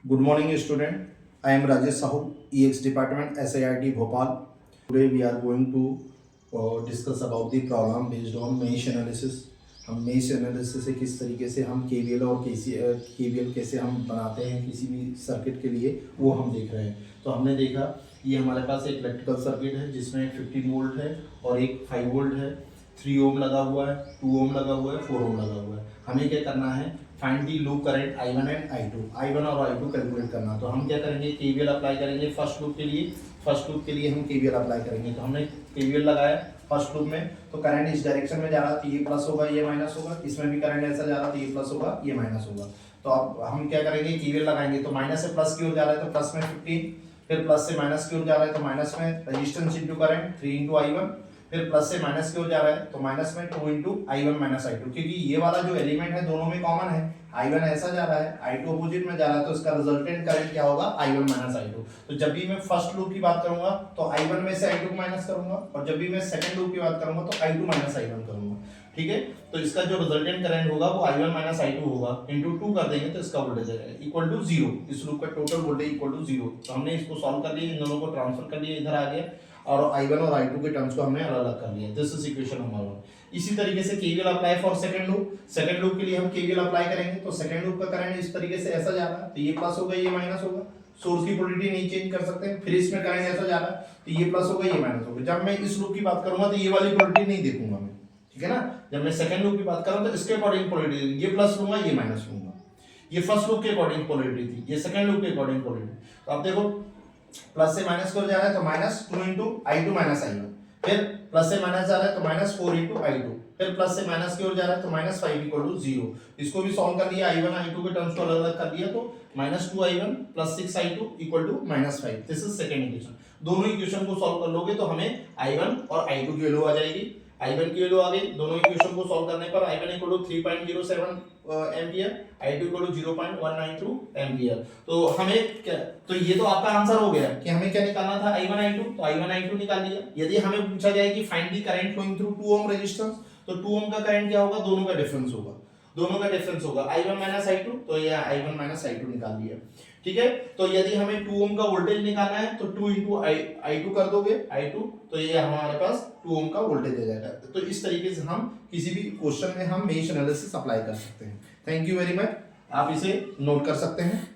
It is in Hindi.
Good morning, student. I am Rajesh Sahu, EX Department, SIIT Bhopal. Today we are going to discuss about the problem based on mesh analysis. हम मेश एनालिसिस से किस तरीके से हम केवीएल और केवीएल कैसे हम बनाते हैं किसी भी सर्किट के लिए, वो हम देख रहे हैं। तो हमने देखा ये हमारे पास एक इलेक्ट्रिकल सर्किट है जिसमें 15 वोल्ट है और एक 5 वोल्ट है, 3 ओम लगा हुआ है, 2 ओम लगा हुआ है, 4 ओम लगा हुआ है। हमें क्या करना है, find the loop current I1 and I2 और I2 कैलकुलेट करना। तो हम क्या करेंगे, केवीएल अप्लाई करेंगे फर्स्ट लूप के लिए हम केवीएल अप्लाई करेंगे। तो हमने केवीएल लगाया फर्स्ट लूप में, तो करंट इस डायरेक्शन में जा रहा तो ये प्लस होगा, ये माइनस होगा। इसमें भी करंट ऐसा जा रहा तो ये प्लस होगा, ये माइनस होगा। तो अब हम क्या करेंगे, केवीएल लगाएंगे। तो माइनस से प्लस की ओर जा रहा है तो प्लस में 15, फिर प्लस से माइनस की ओर जा रहा है तो माइनस में resistance into current 3 into I1, फिर प्लस से माइनस की ओर जा रहा है तो माइनस में 2 इंटू I1 माइनस I2, क्योंकि ये वाला जो एलिमेंट है दोनों में कॉमन है। I1 ऐसा जा रहा है, I2 अपोजिट में जा रहा है, तो इसका रिजल्टेंट करंट क्या होगा, I1 माइनस I2। तो जब भी मैं फर्स्ट लूप की बात करूंगा तो I1 में से I2 को माइनस करूंगा, और जब भी मैं सेकंड लूप की बात करूंगा तो I2 माइनस I1 करूंगा। ठीक है, तो इसका जो रिजल्टेंट करंट होगा वो I1 माइनस I2 होगा, इंटू 2 कर देंगे तो इसका वोल्टेज आएगा इक्वल टू 0। इस लूप का टोटल वोल्टेज इक्वल टू 0। तो हमने इसको सॉल्व कर लिया, इन दोनों को ट्रांसफर कर लिया, इधर आ गया, और I1 और I2 के टर्म्स को हमने अलग अलग कर लिया। This is equation number 1। इसी तरीके से KVL apply for second loop के लिए हम केवीएल अप्लाई करेंगे। तो सेकंड लूप का करंट इस तरीके से ऐसा जा रहा है तो ये प्लस होगा, ये माइनस होगा। सोर्स की पोलैरिटी नहीं चेंज कर सकते। फिर इसमें करंट ऐसा जा रहा है तो ये प्लस होगा, ये माइनस होगा। जब मैं इस लूप की बात करूंगा तो ये वाली पोलैरिटी नहीं देखूंगा मैं, ठीक है ना। जब मैं सेकंड लूप की बात करूं तो इसके अकॉर्डिंग पोलैरिटी, ये प्लस लूंगा, ये माइनस लूंगा। ये फर्स्ट लूप के अकॉर्डिंग पोलैरिटी थी, ये सेकंड लूप के अकॉर्डिंग पोलैरिटी। तो आप देखो प्लस से माइनस की ओर जा रहा है तो minus 2 into I2 minus I1, फिर प्लस से माइनस जा रहा है तो माइनस 4 इंटू I2, फिर प्लस से माइनस की ओर जा रहा है तो माइनस 5 इक्वल टू 0। इसको भी सॉल्व कर लिया, I1 I2 के टर्म्स को अलग अलग कर दिया, तो minus 2I1 plus 6I2 equal to minus 5। This is second equation. दोनों इक्वेशन को सॉल्व कर लोगे तो हमें I1 और I2 की वैल्यू आ जाएगी। I1 की वैल्यू आ गई, दोनों इक्वेशन को सॉल्व करने पर I1 equal to 3.07 ampere, I2 equal to 0.192 ampere. तो हमें क्या, तो ये तो आपका आंसर हो गया कि हमें क्या निकालना था, I1 I2। तो I1 I2 निकाल लिया। यदि हमें पूछा जाए कि find the current flowing through 2 ohm resistance, तो 2 ओम का करंट क्या होगा, दोनों का डिफरेंस होगा, I1 माइनस I2। तो ये I1 माइनस I2 निकाल लिया, ठीक है। तो यदि हमें 2 ओम का वोल्टेज निकालना है तो 2 इंटू I2 कर दोगे, I2, तो ये हमारे पास 2 ओम का वोल्टेज आ जाएगा। तो इस तरीके से हम किसी भी क्वेश्चन में हम मेश एनालिसिस अप्लाई कर सकते हैं। थैंक यू वेरी मच, आप इसे नोट कर सकते हैं।